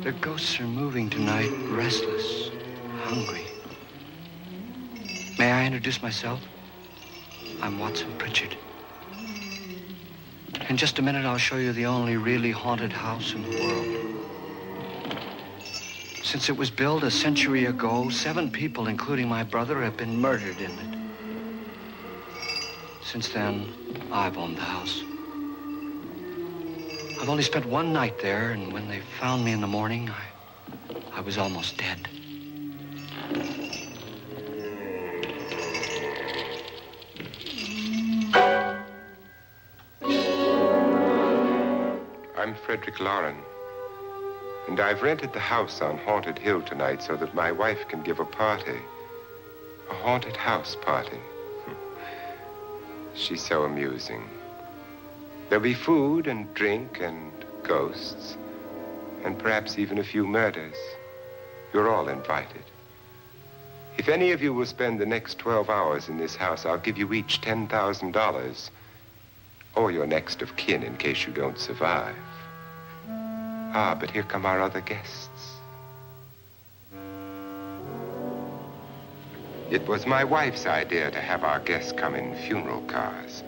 Their ghosts are moving tonight, restless, hungry. May I introduce myself? I'm Watson Pritchard. In just a minute, I'll show you the only really haunted house in the world. Since it was built a century ago, 7 people, including my brother, have been murdered in it. Since then, I've owned the house. I've only spent one night there, and when they found me in the morning, I was almost dead. I'm Frederick Loren, and I've rented the house on Haunted Hill tonight so that my wife can give a party. A haunted house party. She's so amusing. There'll be food and drink and ghosts, and perhaps even a few murders. You're all invited. If any of you will spend the next 12 hours in this house, I'll give you each $10,000, or your next of kin in case you don't survive. Ah, but here come our other guests. It was my wife's idea to have our guests come in funeral cars.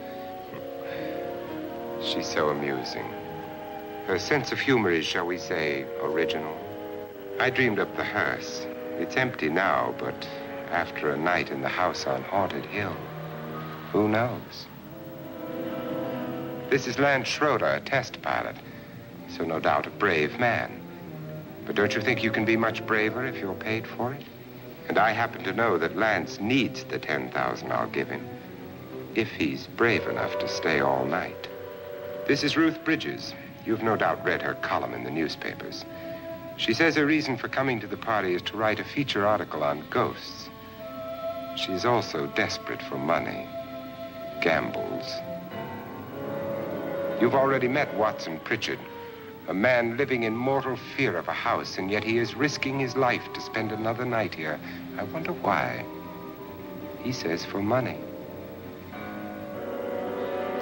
She's so amusing. Her sense of humor is, shall we say, original. I dreamed up the hearse. It's empty now, but after a night in the house on Haunted Hill, who knows? This is Lance Schroeder, a test pilot, so no doubt a brave man. But don't you think you can be much braver if you're paid for it? And I happen to know that Lance needs the $10,000 I'll give him, if he's brave enough to stay all night. This is Ruth Bridges. You've no doubt read her column in the newspapers. She says her reason for coming to the party is to write a feature article on ghosts. She's also desperate for money, gambles. You've already met Watson Pritchard, a man living in mortal fear of a house, and yet he is risking his life to spend another night here. I wonder why. He says for money.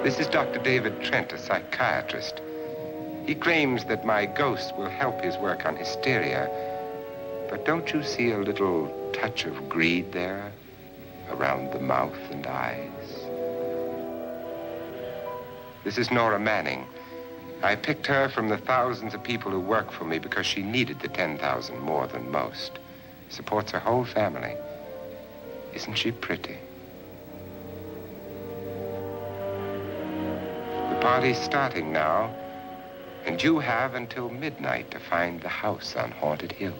This is Dr. David Trent, a psychiatrist. He claims that my ghost will help his work on hysteria. But don't you see a little touch of greed there around the mouth and eyes? This is Nora Manning. I picked her from the thousands of people who work for me because she needed the $10,000 more than most. Supports her whole family. Isn't she pretty? The party's starting now, and you have until midnight to find the house on Haunted Hill.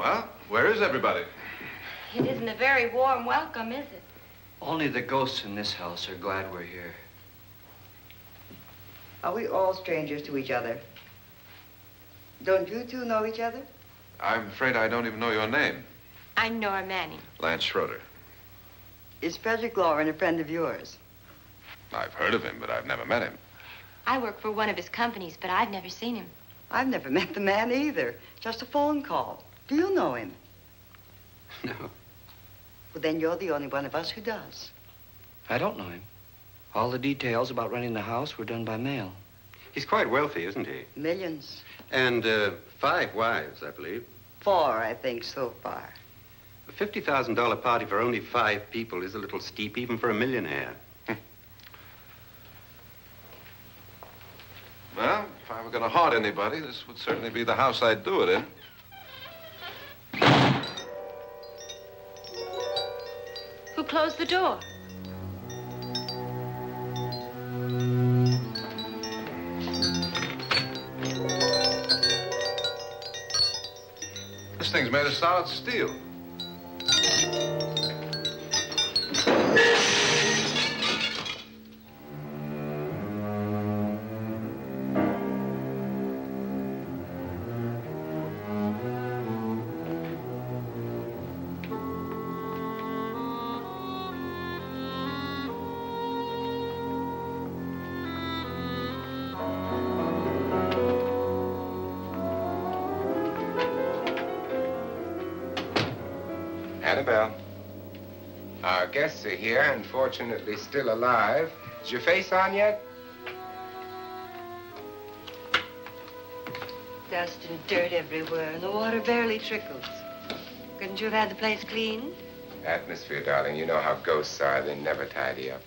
Well, where is everybody? It isn't a very warm welcome, is it? Only the ghosts in this house are glad we're here. Are we all strangers to each other? Don't you two know each other? I'm afraid I don't even know your name. I'm Nora Manning. Lance Schroeder. Is Frederick Loren a friend of yours? I've heard of him, but I've never met him. I work for one of his companies, but I've never seen him. I've never met the man either. Just a phone call. Do you know him? No. Well, then you're the only one of us who does. I don't know him. All the details about renting the house were done by mail. He's quite wealthy, isn't he? Millions. And 5 wives, I believe. 4, I think, so far. A $50,000 party for only 5 people is a little steep, even for a millionaire. Well, if I were going to haunt anybody, this would certainly be the house I'd do it in. Who closed the door? This thing's made of solid steel. Annabelle, our guests are here, unfortunately still alive. Is your face on yet? Dust and dirt everywhere, and the water barely trickles. Couldn't you have had the place cleaned? Atmosphere, darling. You know how ghosts are. They never tidy up.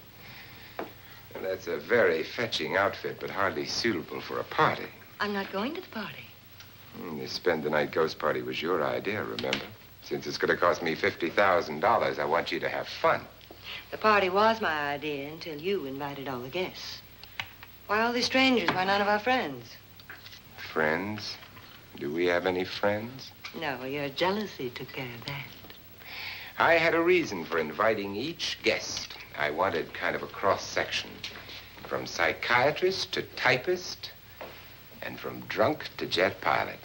And that's a very fetching outfit, but hardly suitable for a party. I'm not going to the party. The spend-the-night ghost party was your idea, remember? Since it's going to cost me $50,000, I want you to have fun. The party was my idea until you invited all the guests. Why all these strangers? Why none of our friends? Friends? Do we have any friends? No, your jealousy took care of that. I had a reason for inviting each guest. I wanted kind of a cross-section. From psychiatrist to typist, and from drunk to jet pilot.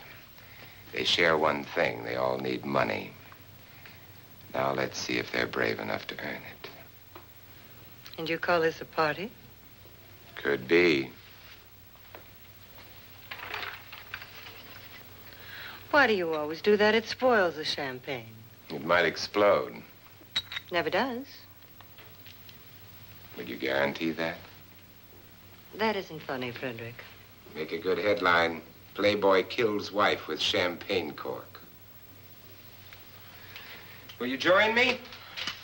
They share one thing. They all need money. Now let's see if they're brave enough to earn it. And you call this a party? Could be. Why do you always do that? It spoils the champagne. It might explode. Never does. Would you guarantee that? That isn't funny, Frederick. Make a good headline. Playboy kills wife with champagne cork. Will you join me?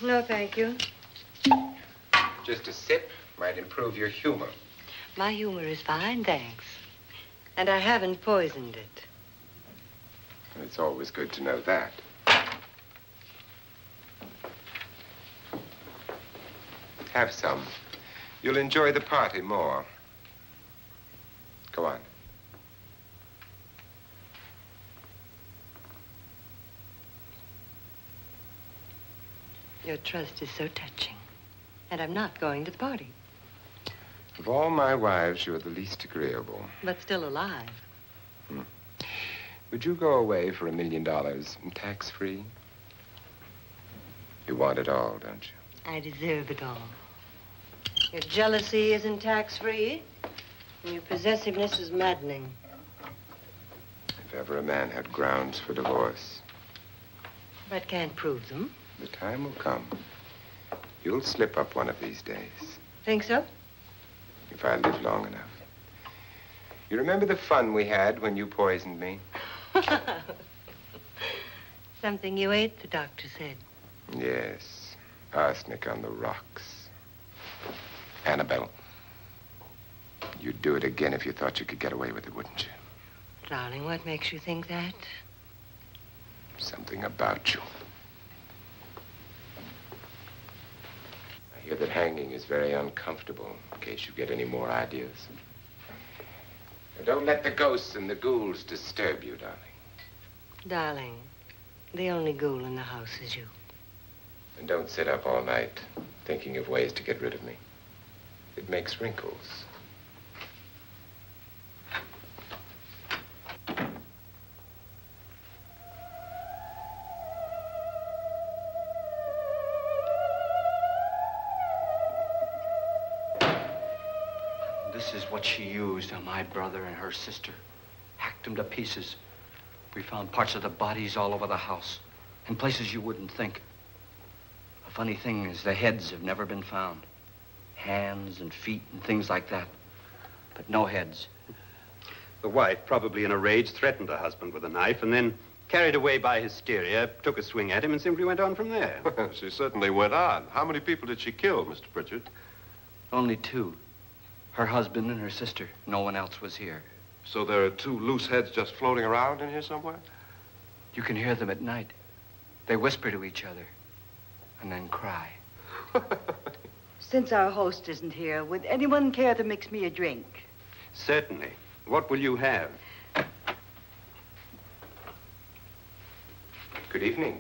No, thank you. Just a sip might improve your humor. My humor is fine, thanks. And I haven't poisoned it. It's always good to know that. Have some. You'll enjoy the party more. Go on. Your trust is so touching. And I'm not going to the party. Of all my wives, you're the least agreeable. But still alive. Would you go away for $1 million and tax-free? You want it all, don't you? I deserve it all. Your jealousy isn't tax-free, and your possessiveness is maddening. If ever a man had grounds for divorce. But can't prove them. The time will come. You'll slip up one of these days. Think so? If I live long enough. You remember the fun we had when you poisoned me? Something you ate, the doctor said. Yes. Arsenic on the rocks. Annabelle, you'd do it again if you thought you could get away with it, wouldn't you? Darling, what makes you think that? Something about you. I hear that hanging is very uncomfortable, in case you get any more ideas. Now, don't let the ghosts and the ghouls disturb you, darling. Darling, The only ghoul in the house is you. And don't sit up all night thinking of ways to get rid of me. It makes wrinkles. This is what she used on my brother and her sister. Hacked them to pieces. We found parts of the bodies all over the house, in places you wouldn't think. The funny thing is the heads have never been found. Hands and feet and things like that. But no heads. The wife, probably in a rage, threatened her husband with a knife and then, carried away by hysteria, took a swing at him and simply went on from there. She certainly went on. How many people did she kill, Mr. Pritchard? Only two. Her husband and her sister. No one else was here. So there are two loose heads just floating around in here somewhere? You can hear them at night. They whisper to each other and then cry. Since our host isn't here, would anyone care to mix me a drink? Certainly. What will you have? Good evening.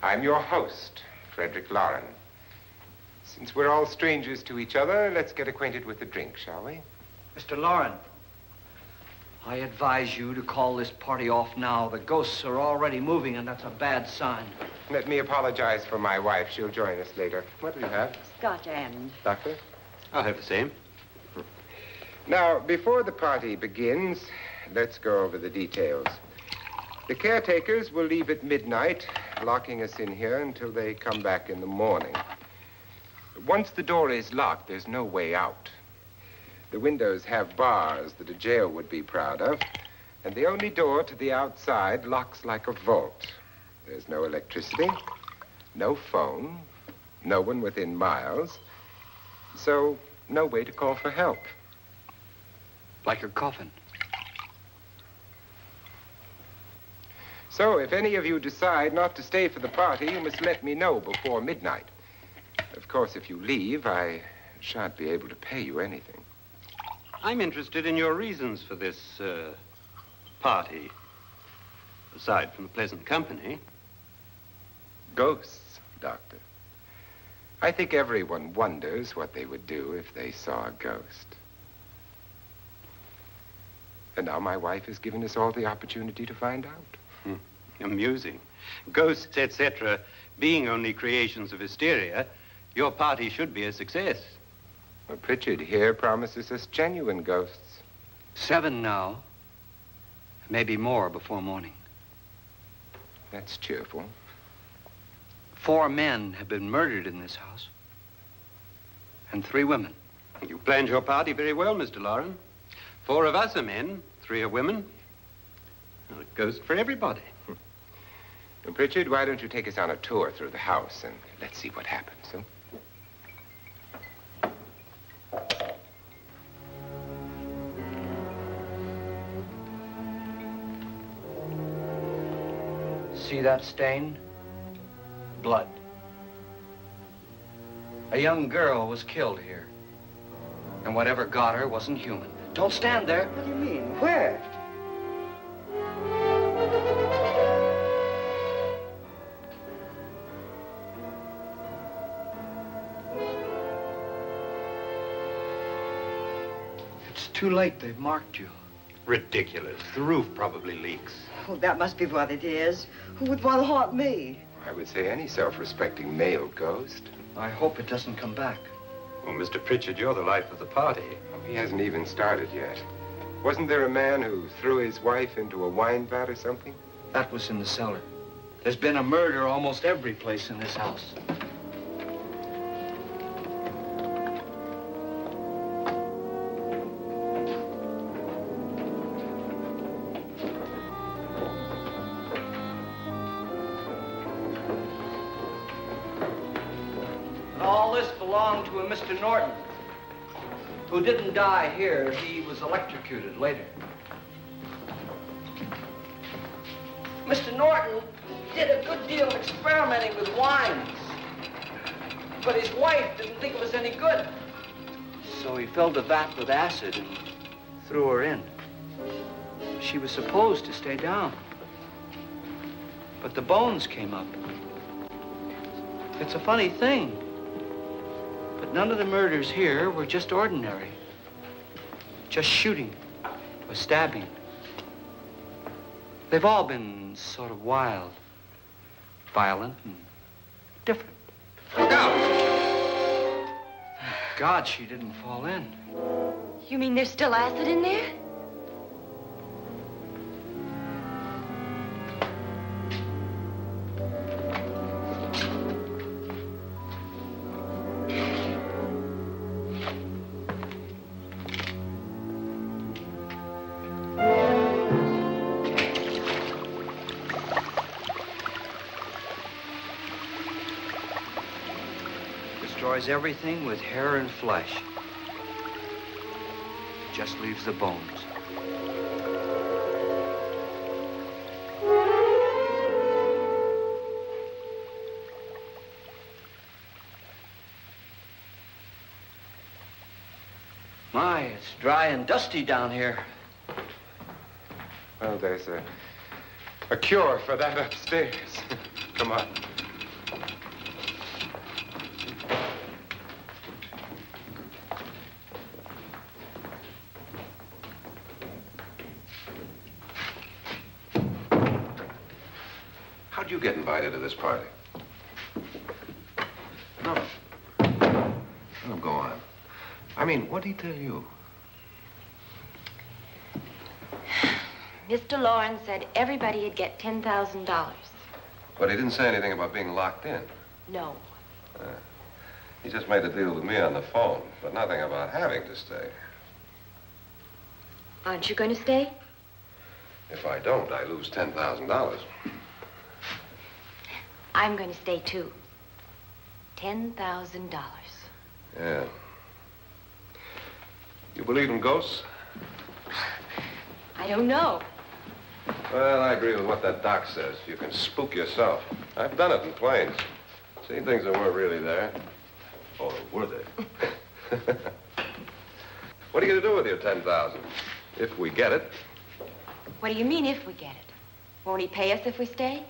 I'm your host, Frederick Loren. Since we're all strangers to each other, let's get acquainted with the drink, shall we? Mr. Loren, I advise you to call this party off now. The ghosts are already moving, and that's a bad sign. Let me apologize for my wife. She'll join us later. What do you have? Scotch and. Doctor? I'll have the same. Now, before the party begins, let's go over the details. The caretakers will leave at midnight, locking us in here until they come back in the morning. Once the door is locked, there's no way out. The windows have bars that a jail would be proud of, and the only door to the outside locks like a vault. There's no electricity, no phone, no one within miles, so no way to call for help. Like a coffin. So if any of you decide not to stay for the party, you must let me know before midnight. Of course, if you leave, I shan't be able to pay you anything. I'm interested in your reasons for this, party. Aside from the pleasant company. Ghosts, Doctor. I think everyone wonders what they would do if they saw a ghost. And now my wife has given us all the opportunity to find out. Amusing. Ghosts, etc., being only creations of hysteria, your party should be a success. Well, Pritchard here promises us genuine ghosts. 7 now. Maybe more before morning. That's cheerful. 4 men have been murdered in this house. And 3 women. You planned your party very well, Mr. Loren. 4 of us are men, 3 are women. Well, a ghost for everybody. Well, Pritchard, why don't you take us on a tour through the house and let's see what happens, huh? See that stain? Blood. A young girl was killed here. And whatever got her wasn't human. Don't stand there. What do you mean? Where? It's too late. They've marked you. Ridiculous. The roof probably leaks. Oh, that must be what it is. Who would want to haunt me? I would say any self-respecting male ghost. I hope it doesn't come back. Well, Mr. Pritchard, you're the life of the party. Oh, he hasn't even started yet. Wasn't there a man who threw his wife into a wine vat or something? That was in the cellar. There's been a murder almost every place in this house. And all this belonged to a Mr. Norton, who didn't die here. He was electrocuted later. Mr. Norton did a good deal of experimenting with wines, but his wife didn't think it was any good. So he filled the vat with acid and threw her in. She was supposed to stay down. but the bones came up. It's a funny thing, but none of the murders here were just ordinary. Just shooting or stabbing. They've all been sort of wild, violent, and different. Look out! Thank God she didn't fall in. You mean there's still acid in there? Destroys everything with hair and flesh. Just leaves the bones. My, it's dry and dusty down here. Well, there's a cure for that upstairs. Come on. How'd you get invited to this party? No. No, go on. I mean, what did he tell you? Mr. Lawrence said everybody'd get $10,000. But he didn't say anything about being locked in. No. He just made a deal with me on the phone, but nothing about having to stay. Aren't you going to stay? If I don't, I lose $10,000. I'm going to stay, too. $10,000. Yeah. You believe in ghosts? I don't know. Well, I agree with what that doc says. You can spook yourself. I've done it in planes. Seen things that weren't really there. Or were they? What are you going to do with your $10,000? If we get it. What do you mean, if we get it? Won't he pay us if we stay?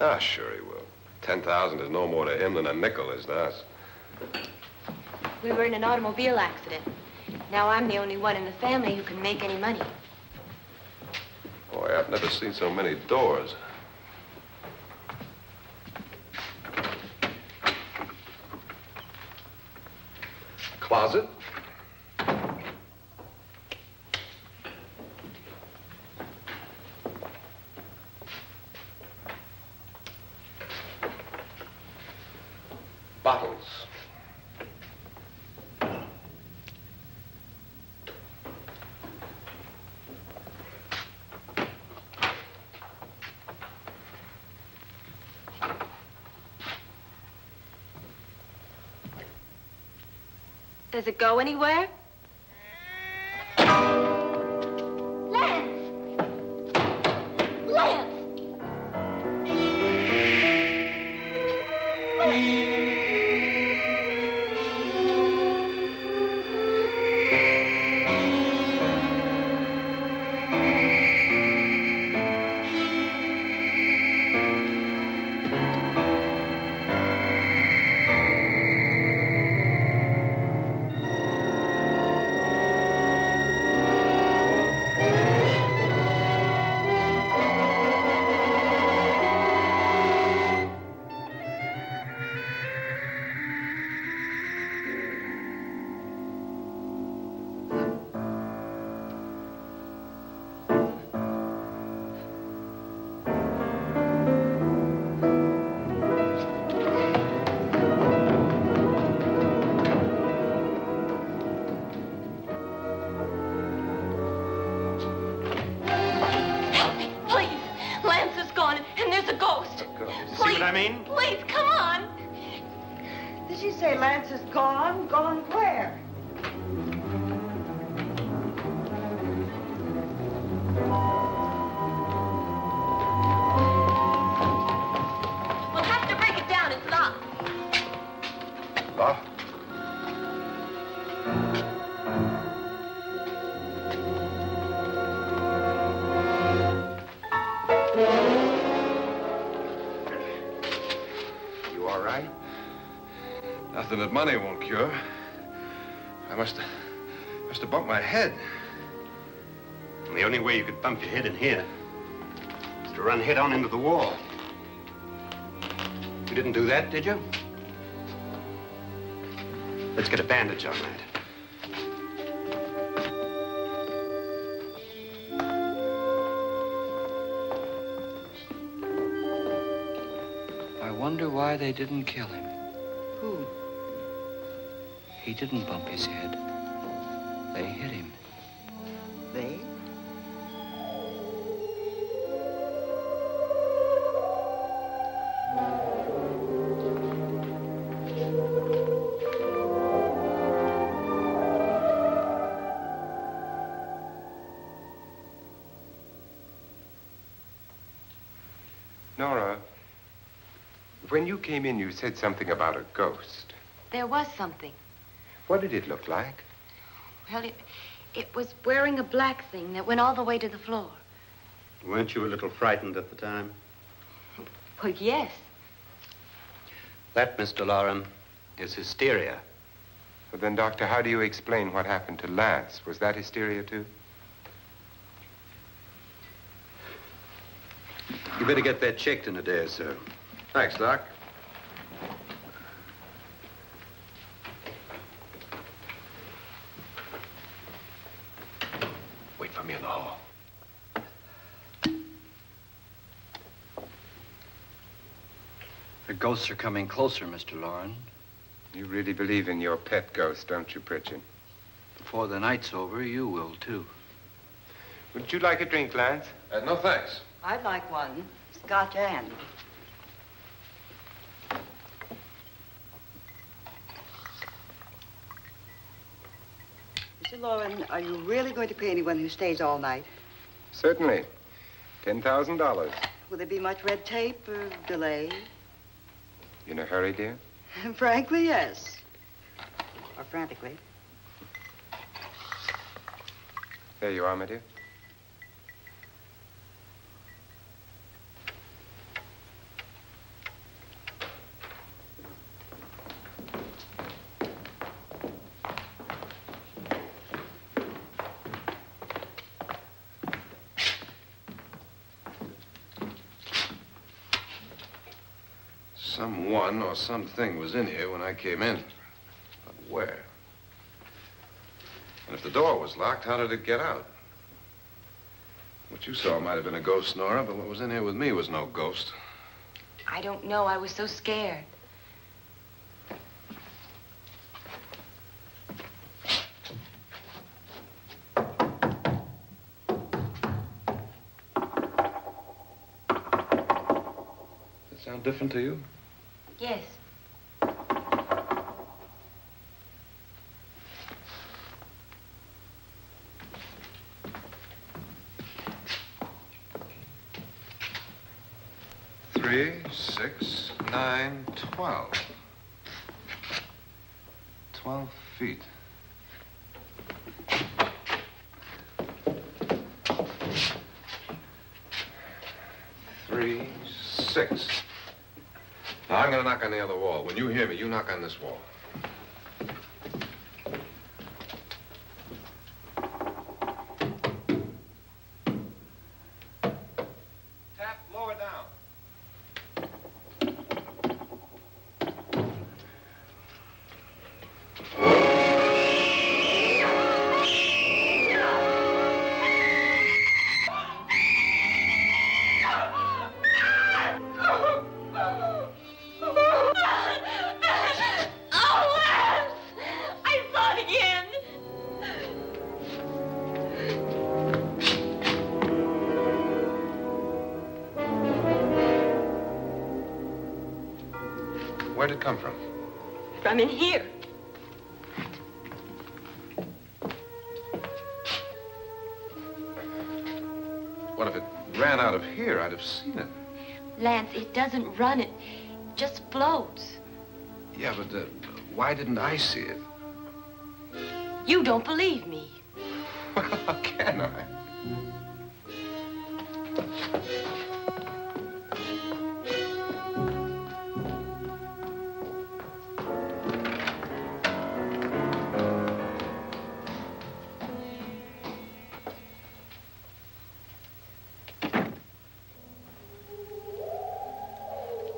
Ah, sure he will. 10,000 is no more to him than a nickel is to us. We were in an automobile accident. Now I'm the only one in the family who can make any money. Boy, I've never seen so many doors. Closet? Bottles. Does it go anywhere? Lance! Lance! I mean? Please, come on. Did she say Lance is gone? Gone where? We'll have to break it down. It's locked. Locked? nothing that money won't cure. I must have bumped my head. And the only way you could bump your head in here is to run head on into the wall. You didn't do that, did you? Let's get a bandage on that. I wonder why they didn't kill him. Who? He didn't bump his head. They hit him. They? Nora, when you came in, you said something about a ghost. There was something. What did it look like? Well, it was wearing a black thing that went all the way to the floor. Weren't you a little frightened at the time? Well, yes. That, Mr. Loren, is hysteria. Well, then, Doctor, how do you explain what happened to Lance? Was that hysteria, too? You better get that checked in a day or so. Thanks, Doc. Wait for me in the hall. The ghosts are coming closer, Mr. Loren. You really believe in your pet ghost, don't you, Pritchard? Before the night's over, you will, too. Would you like a drink, Lance? No, thanks. I'd like one. Scotch and. Mr. Loren, are you really going to pay anyone who stays all night? Certainly. $10,000. Will there be much red tape or delay? In a hurry, dear? Frankly, yes. Or frantically. There you are, my dear. Someone or something was in here when I came in. But where? And if the door was locked, how did it get out? What you saw might have been a ghost, Nora, but what was in here with me was no ghost. I don't know. I was so scared. Does it sound different to you? Yes. Three, 6, 9, 12. 12 feet. Three, 6. Now, I'm going to knock on the other wall. When you hear me, you knock on this wall. Tap lower down. Where'd it come from? From in here. What if it ran out of here? I'd have seen it. Lance, it doesn't run. It just floats. Yeah, but why didn't I see it? You don't believe me. Well, how can I?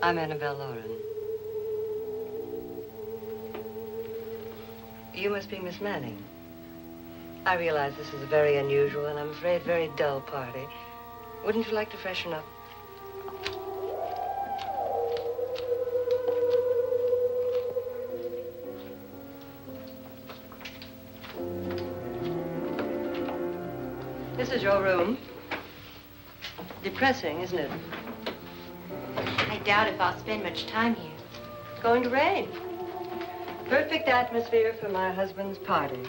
I'm Annabelle Lauren. You must be Miss Manning. I realize this is a very unusual and I'm afraid very dull party. Wouldn't you like to freshen up? This is your room. Depressing, isn't it? I doubt if I'll spend much time here. It's going to rain. Perfect atmosphere for my husband's party.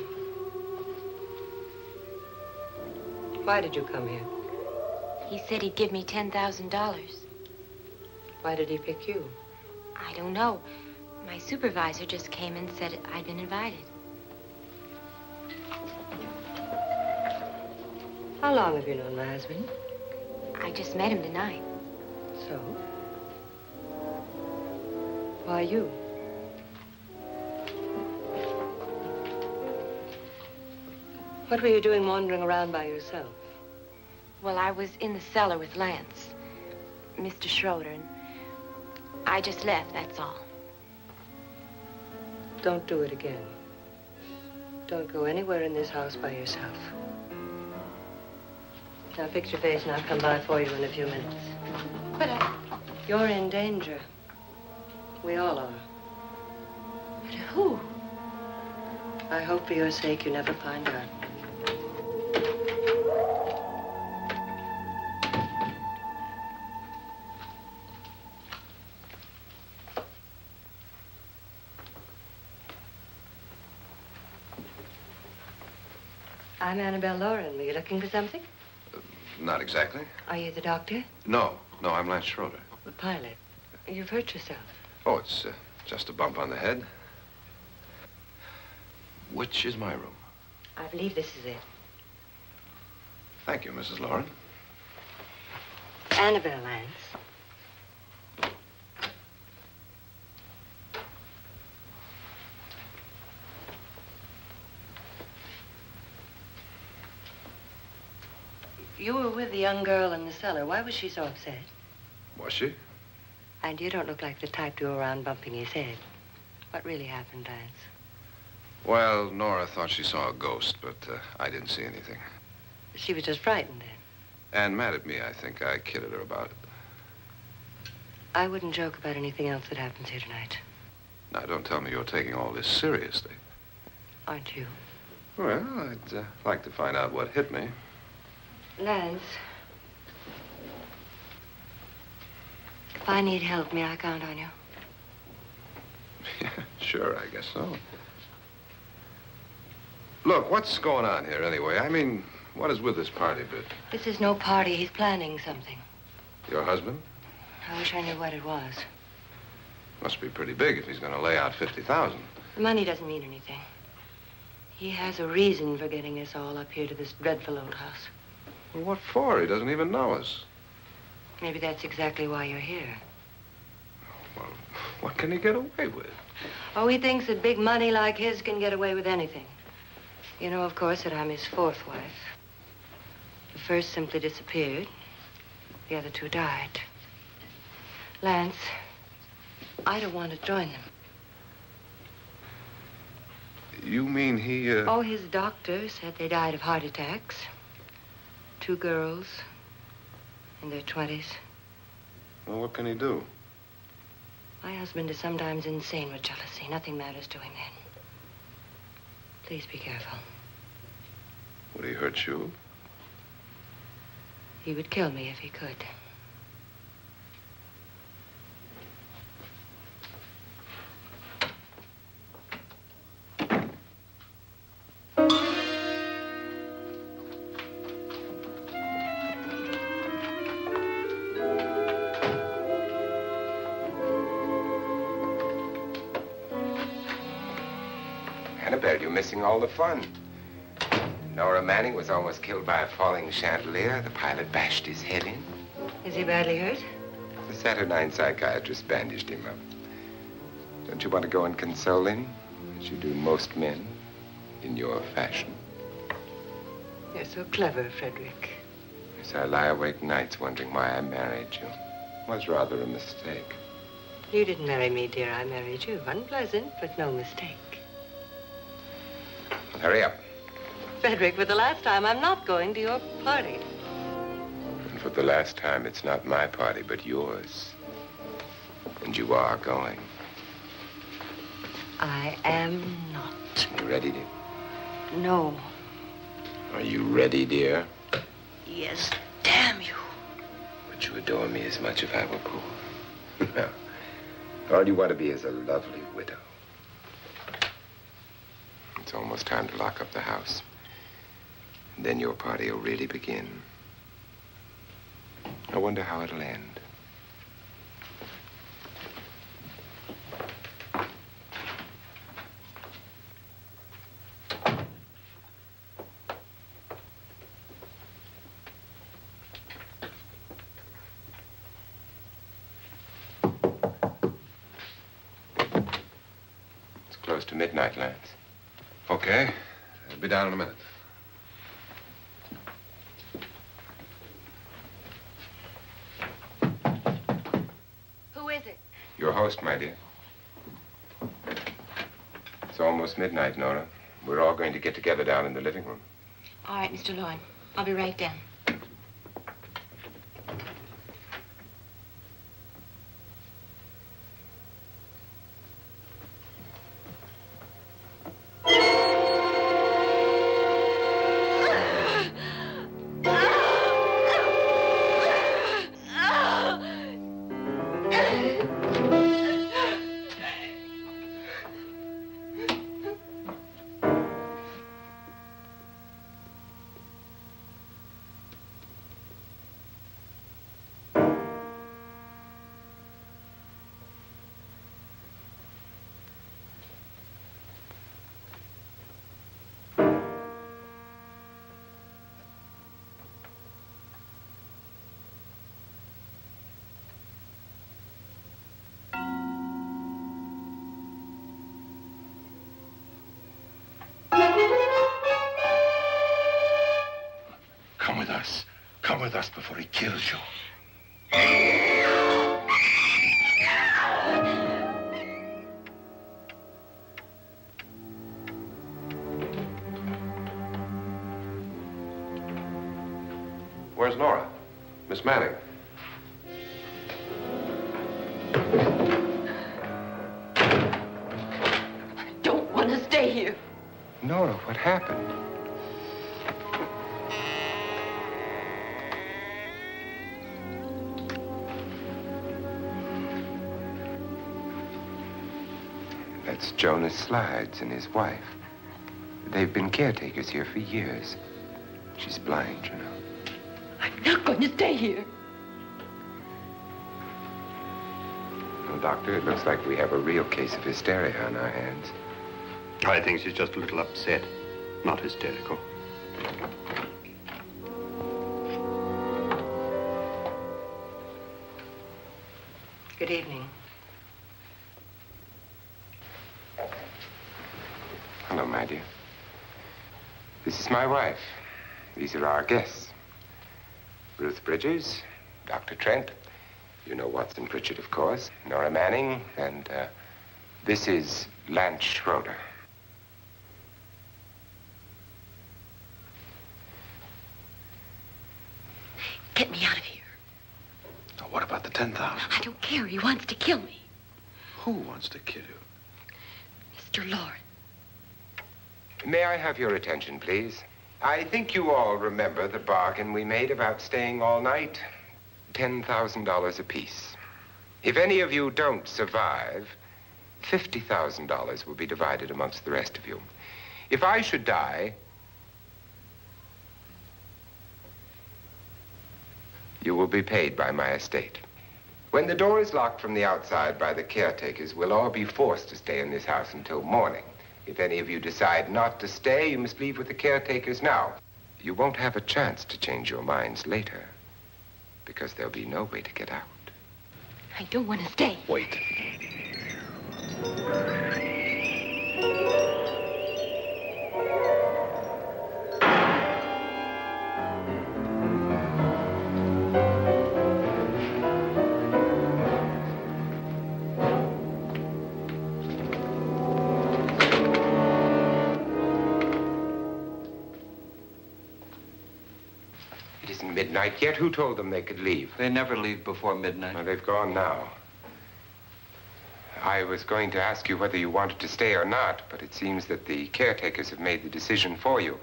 Why did you come here? He said he'd give me $10,000. Why did he pick you? I don't know. My supervisor just came and said I'd been invited. How long have you known my husband? I just met him tonight. So? Why you? What were you doing wandering around by yourself? Well, I was in the cellar with Lance, Mr. Schroeder, and I just left, that's all. Don't do it again. Don't go anywhere in this house by yourself. Now fix your face and I'll come by for you in a few minutes. But You're in danger. We all are. But who? I hope for your sake you never find out. I'm Annabelle Lauren. Were you looking for something? Not exactly. Are you the doctor? No, I'm Lance Schroeder. The pilot. You've hurt yourself. Oh, it's just a bump on the head. Which is my room? I believe this is it. Thank you, Mrs. Lauren. Annabelle Lance. You were with the young girl in the cellar. Why was she so upset? Was she? And you don't look like the type to go around bumping his head. What really happened, Lance? Well, Nora thought she saw a ghost, but I didn't see anything. She was just frightened then. And mad at me, I think. I kidded her about it. I wouldn't joke about anything else that happens here tonight. Now, don't tell me you're taking all this seriously. Aren't you? Well, I'd like to find out what hit me. Lance. If I need help, may I count on you? Yeah, sure, I guess so. Look, what's going on here anyway? I mean, what is with this party bit? This is no party. He's planning something. Your husband? I wish I knew what it was. Must be pretty big if he's going to lay out 50,000. The money doesn't mean anything. He has a reason for getting us all up here to this dreadful old house. Well, what for? He doesn't even know us. Maybe that's exactly why you're here. Well, what can he get away with? Oh, he thinks that big money like his can get away with anything. You know, of course, that I'm his fourth wife. The first simply disappeared. The other two died. Lance, I don't want to join them. You mean he, Oh, his doctor said they died of heart attacks. 2 girls in their 20s. Well, what can he do? My husband is sometimes insane with jealousy. Nothing matters to him then. Please be careful. Would he hurt you? He would kill me if he could. Annabelle, you're missing all the fun. Nora Manning was almost killed by a falling chandelier. The pilot bashed his head in. Is he badly hurt? The Saturnine psychiatrist bandaged him up. Don't you want to go and console him, as you do most men, in your fashion? You're so clever, Frederick. Yes, I lie awake nights wondering why I married you. It was rather a mistake. You didn't marry me, dear. I married you. Unpleasant, but no mistake. Hurry up. Frederick, for the last time, I'm not going to your party. And for the last time, it's not my party, but yours. And you are going. I am not. You ready, dear? No. Are you ready, dear? Yes, damn you. Would you adore me as much if I were poor? No. All you want to be is a lovely widow. It's almost time to lock up the house. And then your party will really begin. I wonder how it'll end. It's close to midnight, Lance. Okay. I'll be down in a minute. Who is it? Your host, my dear. It's almost midnight, Nora. We're all going to get together down in the living room. All right, Mr. Lloyd. I'll be right down. Come with us. Come with us before he kills you. Where's Nora? Miss Manning. I don't want to stay here. Nora, what happened? That's Jonas Slides and his wife. They've been caretakers here for years. She's blind, you know. I'm not going to stay here. Well, Doctor, it looks like we have a real case of hysteria on our hands. I think she's just a little upset, not hysterical. Good evening. Hello, my dear. This is my wife. These are our guests. Ruth Bridgers, Dr. Trent. You know Watson Pritchard, of course. Nora Manning, and this is Lance Schroeder. Get me out of here. Now, what about the 10,000? I don't care. He wants to kill me. Who wants to kill you? Mr. Lawrence. May I have your attention, please? I think you all remember the bargain we made about staying all night. $10,000 apiece. If any of you don't survive, $50,000 will be divided amongst the rest of you. If I should die, you will be paid by my estate. When the door is locked from the outside by the caretakers, we'll all be forced to stay in this house until morning. If any of you decide not to stay, you must leave with the caretakers now. You won't have a chance to change your minds later, because there'll be no way to get out. I don't want to stay. Wait. midnight yet. Who told them they could leave? They never leave before midnight. Well, they've gone now. I was going to ask you whether you wanted to stay or not, but it seems that the caretakers have made the decision for you.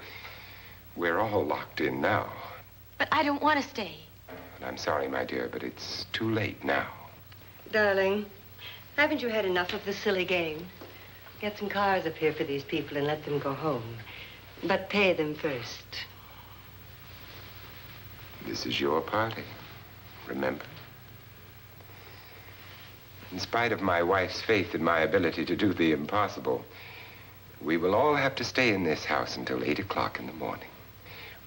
We're all locked in now. But I don't want to stay. And I'm sorry, my dear, but it's too late now. Darling, haven't you had enough of the silly game? Get some cars up here for these people and let them go home. But pay them first. This is your party, remember? In spite of my wife's faith in my ability to do the impossible, we will all have to stay in this house until 8 o'clock in the morning.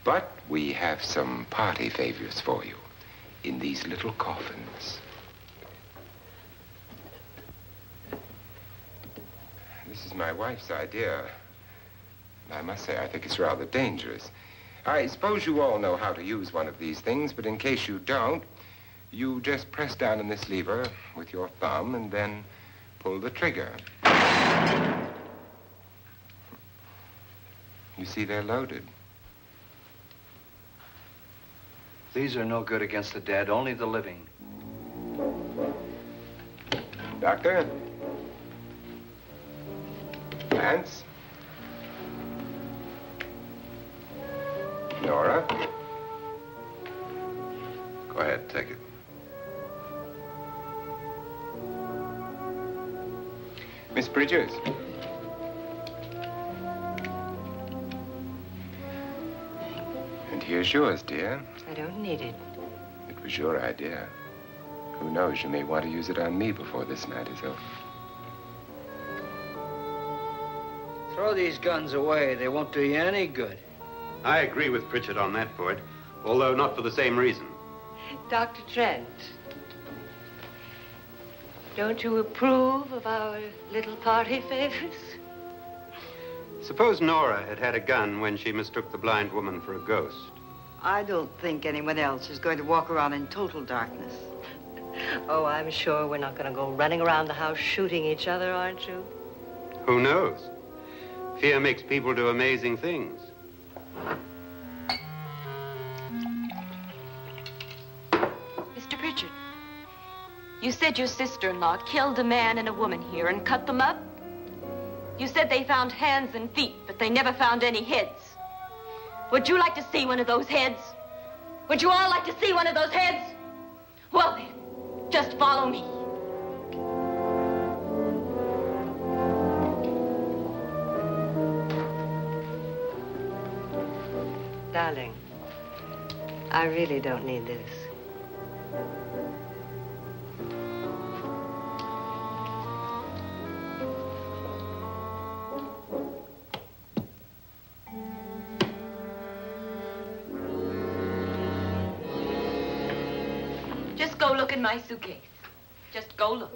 But we have some party favors for you in these little coffins. This is my wife's idea. And I must say, I think it's rather dangerous. I suppose you all know how to use one of these things, but in case you don't, you just press down on this lever with your thumb and then pull the trigger. You see, they're loaded. These are no good against the dead, only the living. Doctor? Lance? Nora? Go ahead, take it. Miss Bridges? And here's yours, dear. I don't need it. It was your idea. Who knows, you may want to use it on me before this night is over. Throw these guns away. They won't do you any good. I agree with Pritchard on that point, although not for the same reason. Dr. Trent, don't you approve of our little party favors? Suppose Nora had had a gun when she mistook the blind woman for a ghost. I don't think anyone else is going to walk around in total darkness. Oh, I'm sure we're not going to go running around the house shooting each other, aren't you? Who knows? Fear makes people do amazing things. Mr. Pritchard, you said your sister-in-law killed a man and a woman here and cut them up? You said they found hands and feet, but they never found any heads. Would you like to see one of those heads? Would you all like to see one of those heads? Well then, just follow me. Darling, I really don't need this. Just go look in my suitcase. Just go look.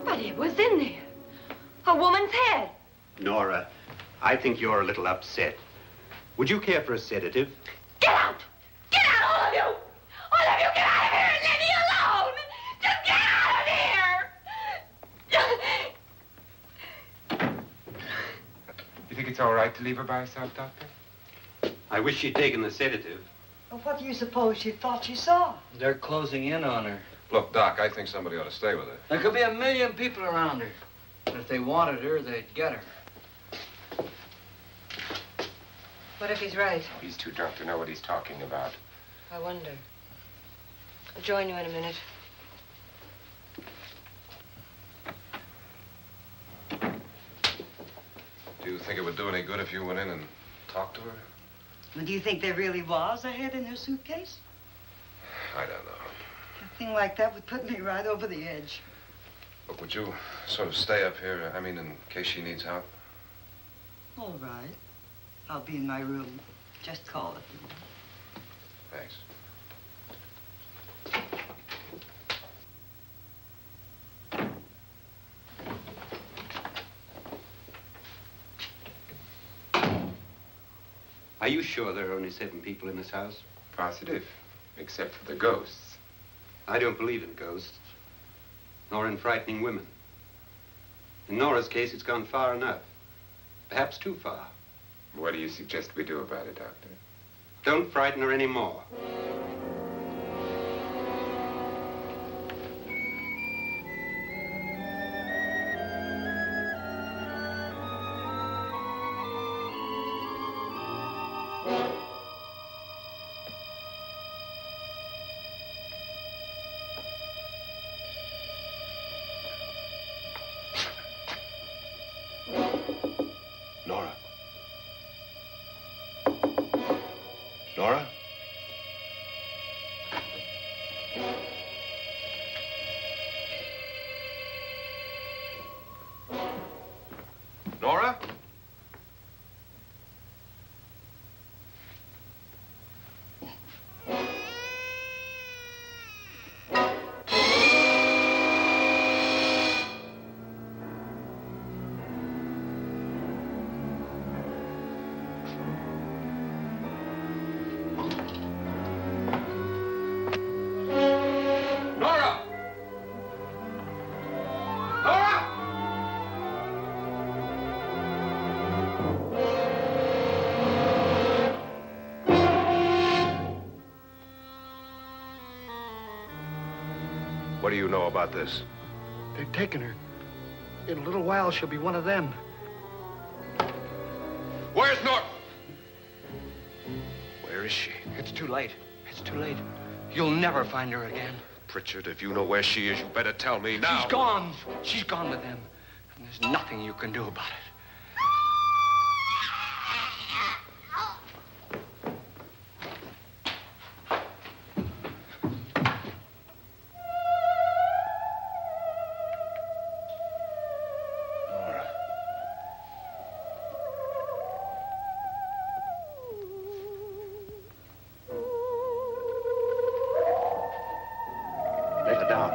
But it was in there. A woman's head. Nora, I think you're a little upset. Would you care for a sedative? Get out! Get out, all of you! All of you, get out of here and leave me alone! Just get out of here! You think it's all right to leave her by herself, Doctor? I wish she'd taken the sedative. Well, what do you suppose she thought she saw? They're closing in on her. Look, Doc, I think somebody ought to stay with her. There could be 1,000,000 people around her. But if they wanted her, they'd get her. What if he's right? He's too drunk to know what he's talking about. I wonder. I'll join you in a minute. Do you think it would do any good if you went in and talked to her? Well, do you think there really was a head in her suitcase? I don't know. A thing like that would put me right over the edge. Look, would you sort of stay up here, I mean, in case she needs help? All right. I'll be in my room. Just call it. Thanks. Are you sure there are only 7 people in this house? Positive, except for the ghosts. I don't believe in ghosts, nor in frightening women. In Nora's case, it's gone far enough. Perhaps too far. What do you suggest we do about it, Doctor? Don't frighten her anymore. Nora? Nora? Nora? Nora! Nora! What do you know about this? They've taken her. In a little while, she'll be one of them. Where's Nora? Where is she? It's too late. It's too late. You'll never find her again. Pritchard, if you know where she is, you better tell me now. She's gone. She's gone with them. And there's nothing you can do about it. Nora. Let her down.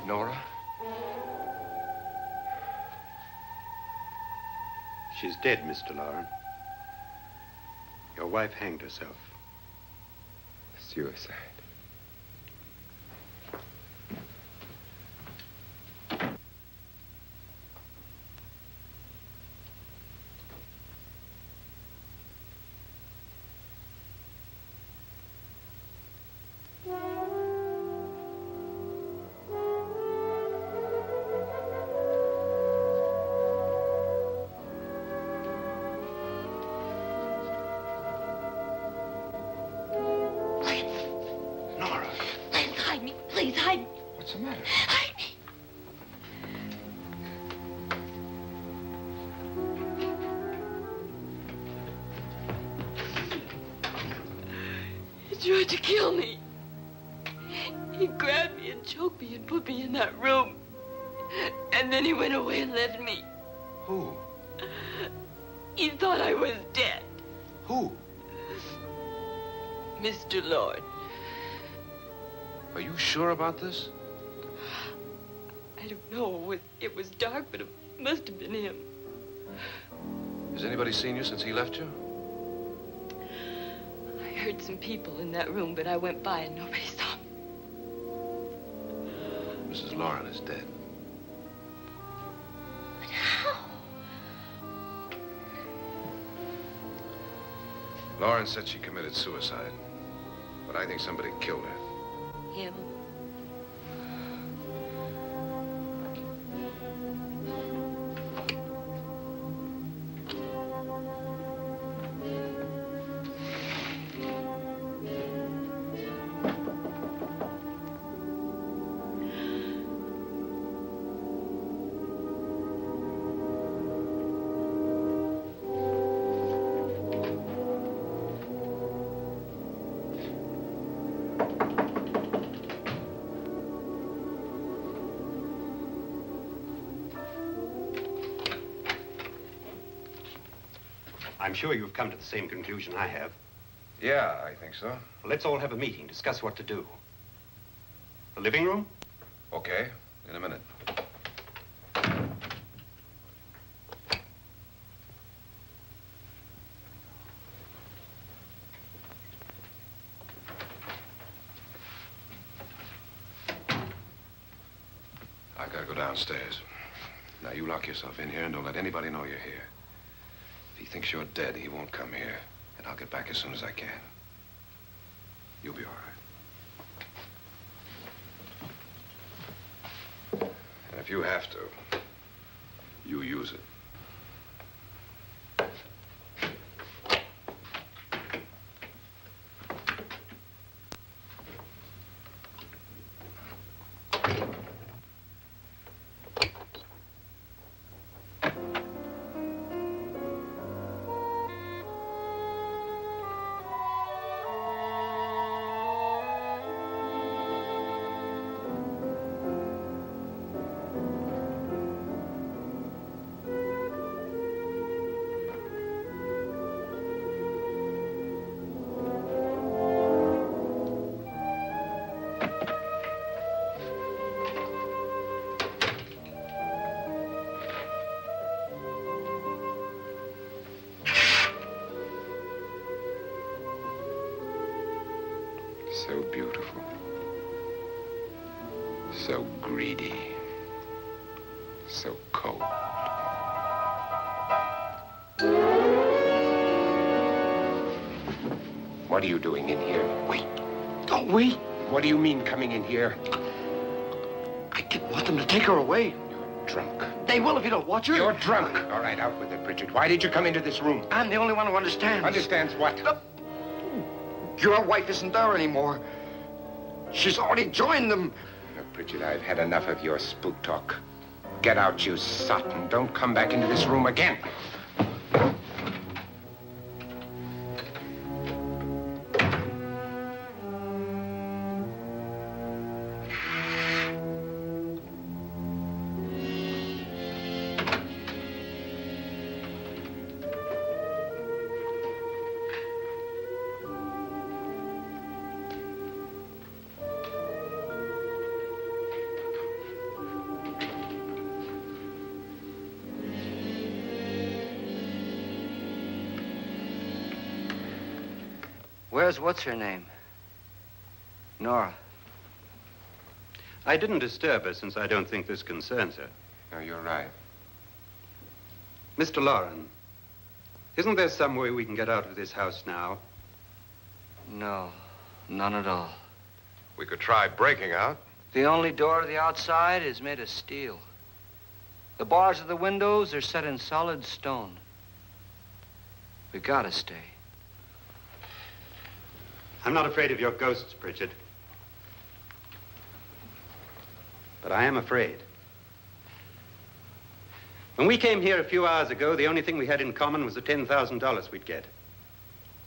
Nora? She's dead, Mr. Loren. Your wife hanged herself. Suicide. Nora, Please hide me. Please hide me. what's the matter? Hide me. He tried to kill me. He grabbed me and choked me and put me in that room. And then he went away and left me. Who? He thought I was dead. Who? Mr. Lord. Are you sure about this? I don't know. It was dark, but it must have been him. Has anybody seen you since he left you? I heard some people in that room, but I went by and nobody saw me. Mrs. Loren is dead. But how? Loren said she committed suicide, but I think somebody killed her. Him? I'm sure you've come to the same conclusion I have. Yeah, I think so. Well, let's all have a meeting, discuss what to do. The living room? Okay, in a minute. I gotta go downstairs. Now, you lock yourself in here and don't let anybody know you're here. If he thinks you're dead, he won't come here. And I'll get back as soon as I can. You'll be all right. And if you have to, you use it. So beautiful. So greedy. So cold. What are you doing in here? Wait. Don't wait. What do you mean coming in here? I didn't want them to take her away. You're drunk. They will if you don't watch her. You're drunk. All right, out with it, Bridget. Why did you come into this room? I'm the only one who understands. Understands what? Your wife isn't there anymore. She's already joined them. Look, Bridget, I've had enough of your spook talk. Get out, you sot, and don't come back into this room again. Where's what's-her-name? Nora. I didn't disturb her since I don't think this concerns her. No, you're right. Mr. Loren, isn't there some way we can get out of this house now? No, none at all. We could try breaking out. The only door to the outside is made of steel. The bars of the windows are set in solid stone. We gotta stay. I'm not afraid of your ghosts, Pritchard. But I am afraid. When we came here a few hours ago, the only thing we had in common was the $10,000 we'd get.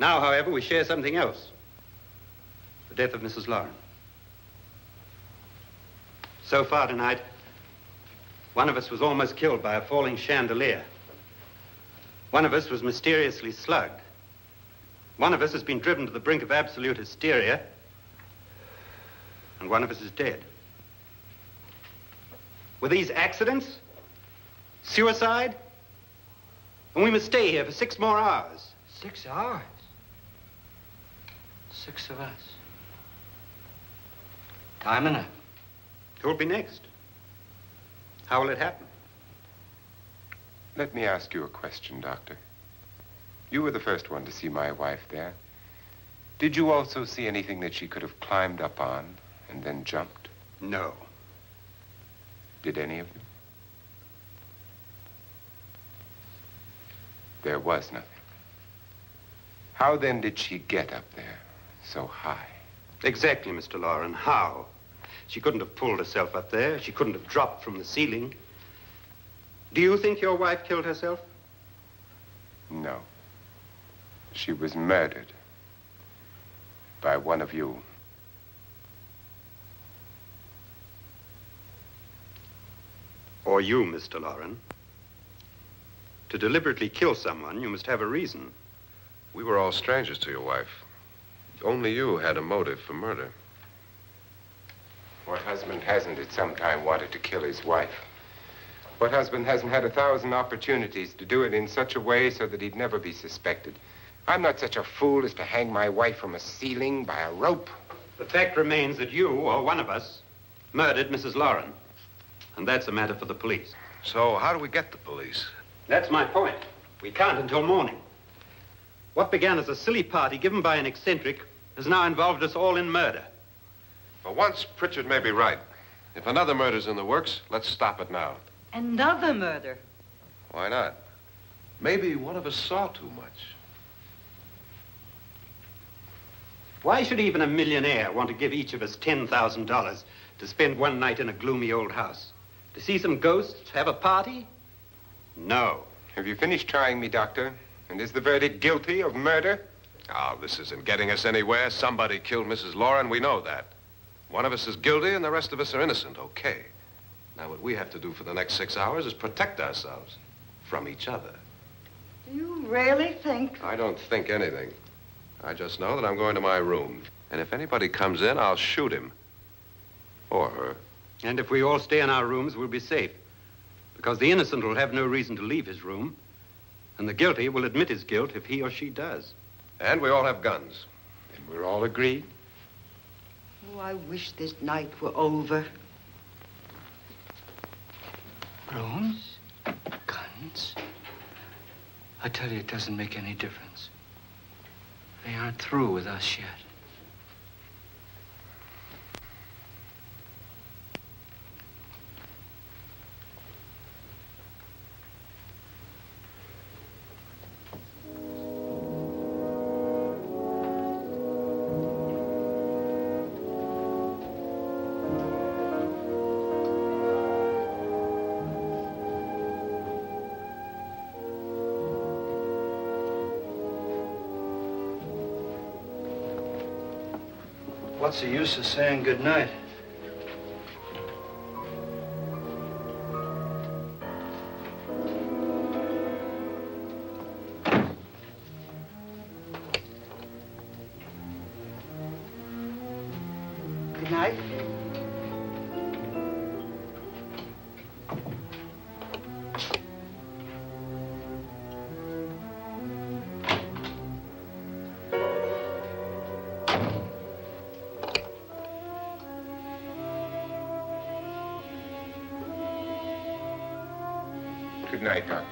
Now, however, we share something else. The death of Mrs. Loren. So far tonight, one of us was almost killed by a falling chandelier. One of us was mysteriously slugged. One of us has been driven to the brink of absolute hysteria, and one of us is dead. Were these accidents? Suicide? And we must stay here for 6 more hours. 6 hours? 6 of us. Time enough. Who'll be next? How will it happen? Let me ask you a question, Doctor. You were the first one to see my wife there. Did you also see anything that she could have climbed up on and then jumped? No. Did any of you? There was nothing. How then did she get up there so high? Exactly, Mr. Loren. How? She couldn't have pulled herself up there. She couldn't have dropped from the ceiling. Do you think your wife killed herself? No. She was murdered by one of you. Or you, Mr. Loren. To deliberately kill someone, you must have a reason. We were all strangers to your wife. Only you had a motive for murder. What husband hasn't at some time wanted to kill his wife? What husband hasn't had 1,000 opportunities to do it in such a way so that he'd never be suspected? I'm not such a fool as to hang my wife from a ceiling by a rope. The fact remains that you, or one of us, murdered Mrs. Lauren. And that's a matter for the police. So how do we get the police? That's my point. We can't until morning. What began as a silly party given by an eccentric has now involved us all in murder. For once, Pritchard may be right. If another murder's in the works, let's stop it now. Another murder? Why not? Maybe one of us saw too much. Why should even a millionaire want to give each of us $10,000 to spend one night in a gloomy old house? To see some ghosts, have a party? No. Have you finished trying me, Doctor? And is the verdict guilty of murder? Oh, this isn't getting us anywhere. Somebody killed Mrs. Lauren, we know that. One of us is guilty and the rest of us are innocent, okay. Now what we have to do for the next 6 hours is protect ourselves from each other. Do you really think? I don't think anything. I just know that I'm going to my room. And if anybody comes in, I'll shoot him. Or her. And if we all stay in our rooms, we'll be safe. Because the innocent will have no reason to leave his room. And the guilty will admit his guilt if he or she does. And we all have guns. And we're all agreed? Oh, I wish this night were over. Rooms? Guns? I tell you, it doesn't make any difference. They aren't through with us yet. What's the use of saying good night? Good night. Good night, Doctor.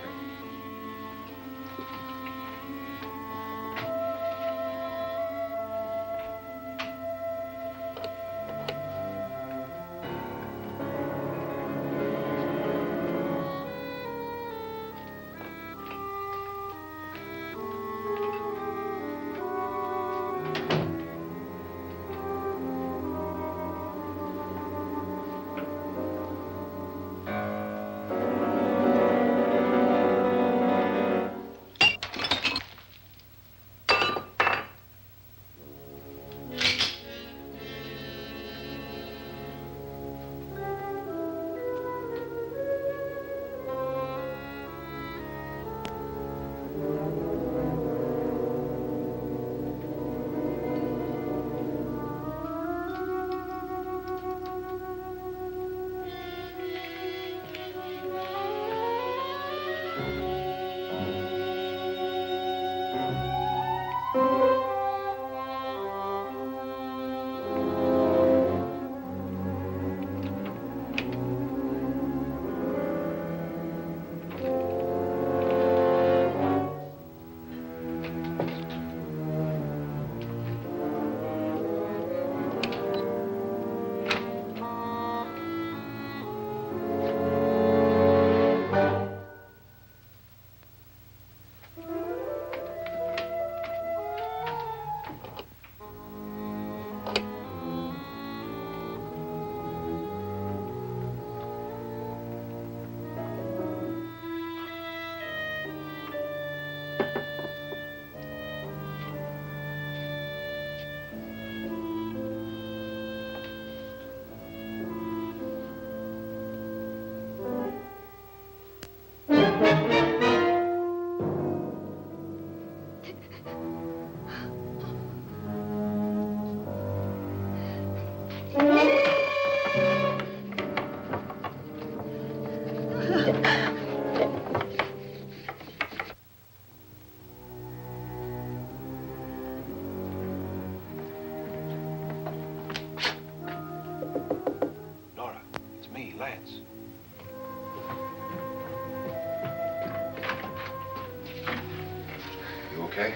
okay?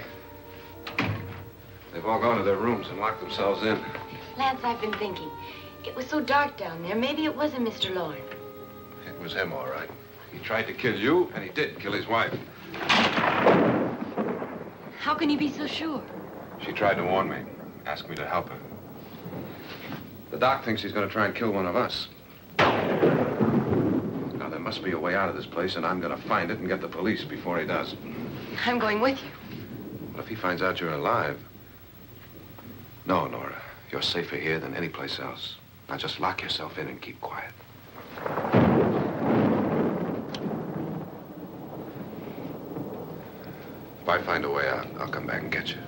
They've all gone to their rooms and locked themselves in. Lance, I've been thinking. It was so dark down there. Maybe it wasn't Mr. Lorne. It was him, all right. He tried to kill you, and he did kill his wife. How can you be so sure? She tried to warn me, asked me to help her. The doc thinks he's going to try and kill one of us. Now, there must be a way out of this place, and I'm going to find it and get the police before he does. I'm going with you. Well, if he finds out you're alive... No, Nora. You're safer here than any place else. Now, just lock yourself in and keep quiet. If I find a way out, I'll come back and get you.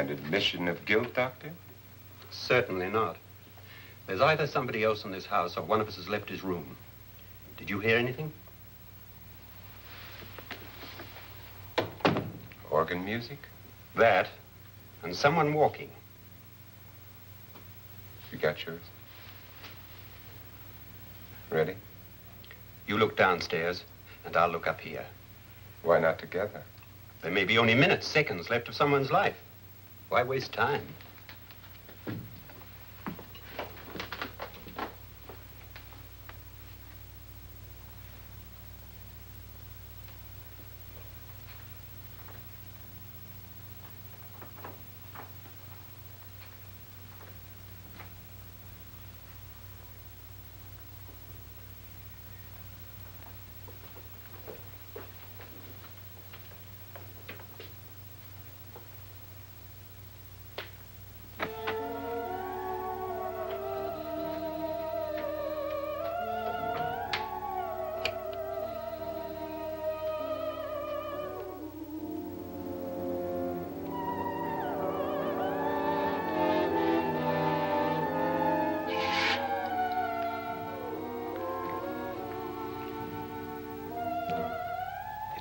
An admission of guilt, Doctor? Certainly not. There's either somebody else in this house or one of us has left his room. Did you hear anything? Organ music? That, and someone walking. You got yours? Ready? You look downstairs, and I'll look up here. Why not together? There may be only minutes, seconds left of someone's life. Why waste time?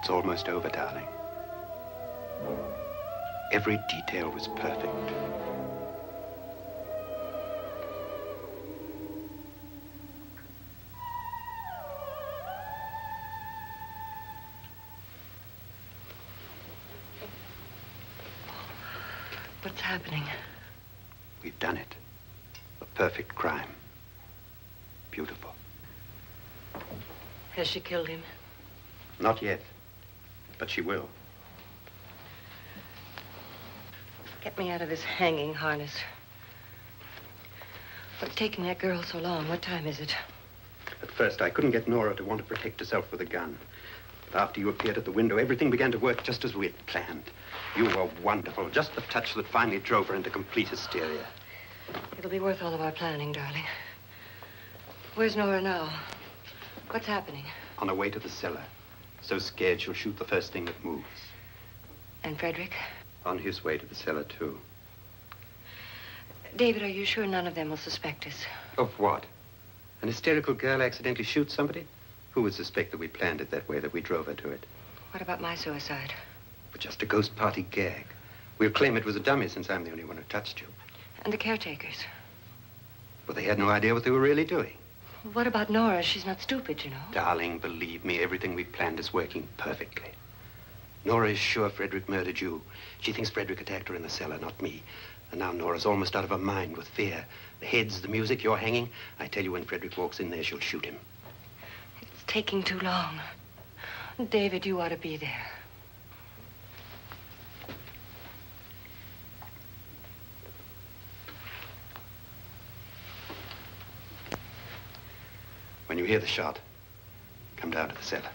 It's almost over, darling. Every detail was perfect. What's happening? We've done it. A perfect crime. Beautiful. Has she killed him? Not yet, but she will. Get me out of this hanging harness. What's taking that girl so long? What time is it? At first, I couldn't get Nora to want to protect herself with a gun. But after you appeared at the window, everything began to work just as we had planned. You were wonderful. Just the touch that finally drove her into complete hysteria. It'll be worth all of our planning, darling. Where's Nora now? What's happening? On her way to the cellar. So scared she'll shoot the first thing that moves. And Frederick? On his way to the cellar, too. David, are you sure none of them will suspect us? Of what? An hysterical girl accidentally shoots somebody? Who would suspect that we planned it that way, that we drove her to it? What about my suicide? But just a ghost party gag. We'll claim it was a dummy since I'm the only one who touched you. And the caretakers? But they had no idea what they were really doing. What about Nora? She's not stupid, you know. Darling, believe me, everything we've planned is working perfectly. Nora is sure Frederick murdered you. She thinks Frederick attacked her in the cellar, not me. And now Nora's almost out of her mind with fear. The heads, the music, you're hanging. I tell you, when Frederick walks in there, she'll shoot him. It's taking too long. David, you ought to be there. When you hear the shot, come down to the cellar.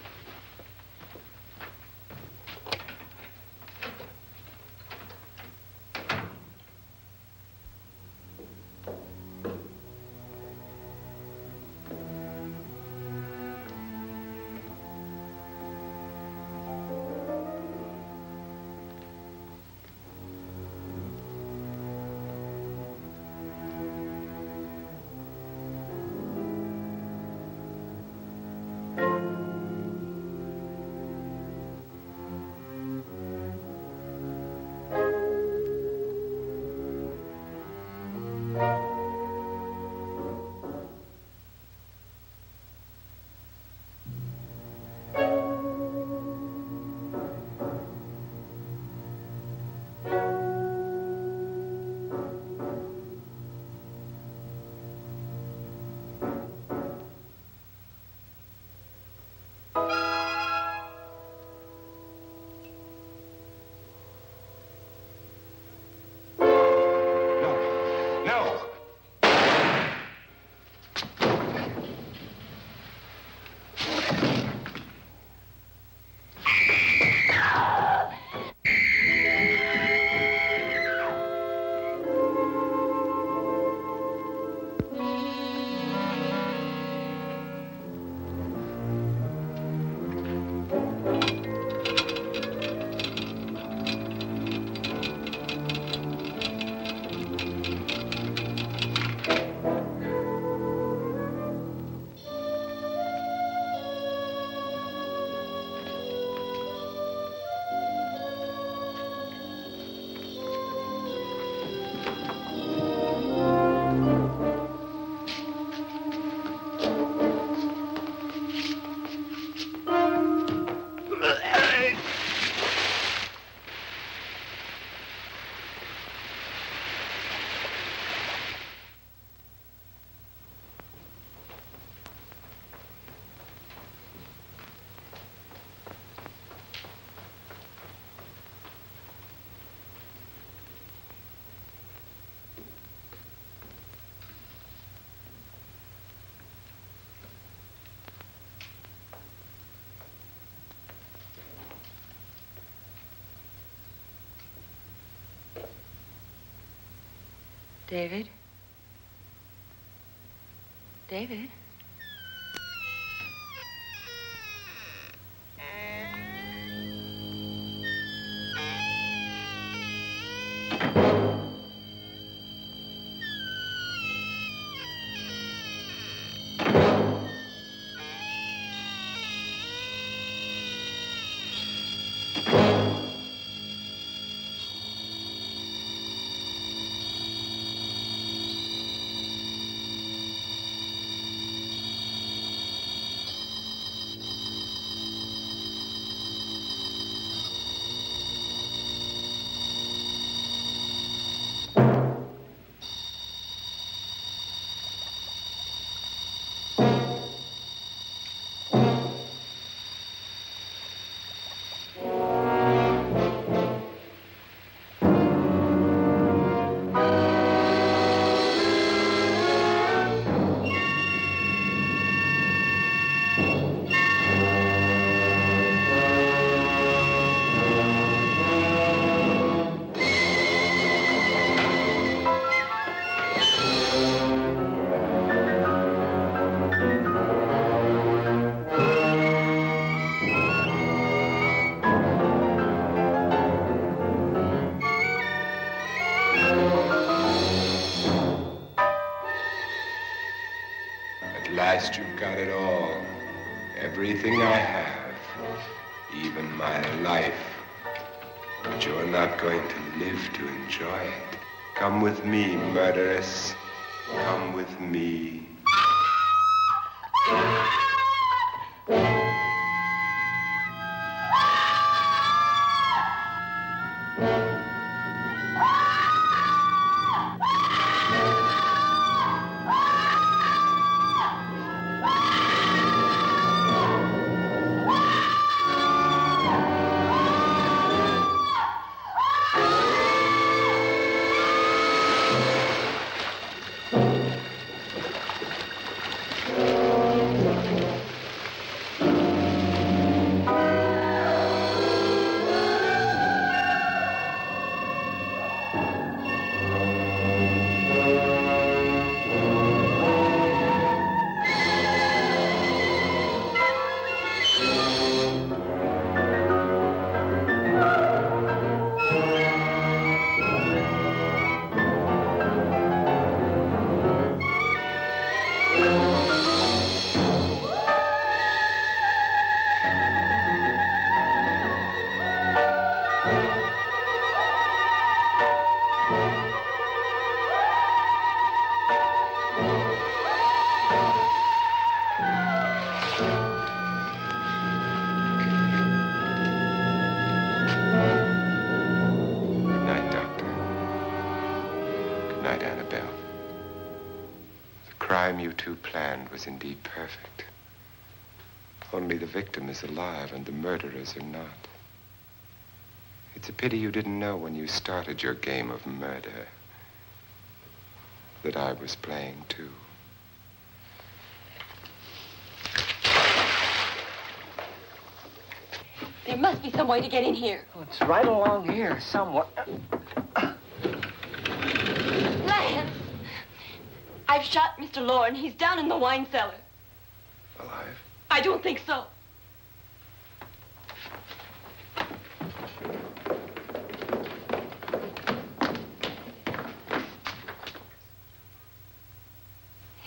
David? David? At last you've got it all. Everything I have. Even my life. But you're not going to live to enjoy it. Come with me, murderess. Come with me. You two planned was indeed perfect. Only the victim is alive and the murderers are not. It's a pity you didn't know when you started your game of murder that I was playing too. There must be some way to get in here. Oh, it's right along here somewhere. Lance! I've shot Mr. Loren. He's down in the wine cellar. Alive? I don't think so.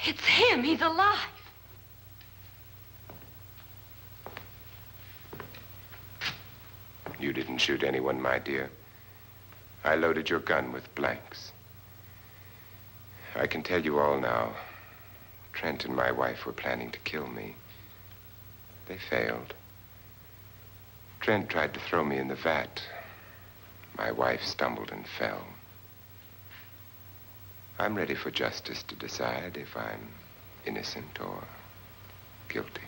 It's him. He's alive. You didn't shoot anyone, my dear. I loaded your gun with blanks. I can tell you all now. Trent and my wife were planning to kill me. They failed. Trent tried to throw me in the vat. My wife stumbled and fell. I'm ready for justice to decide if I'm innocent or guilty.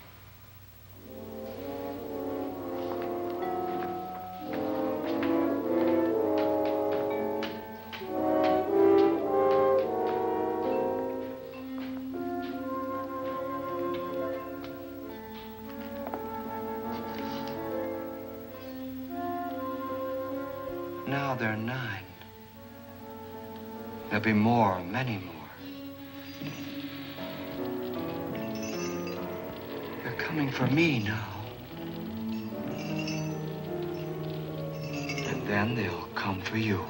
Now they're 9. There'll be more, many more. They're coming for me now. And then they'll come for you.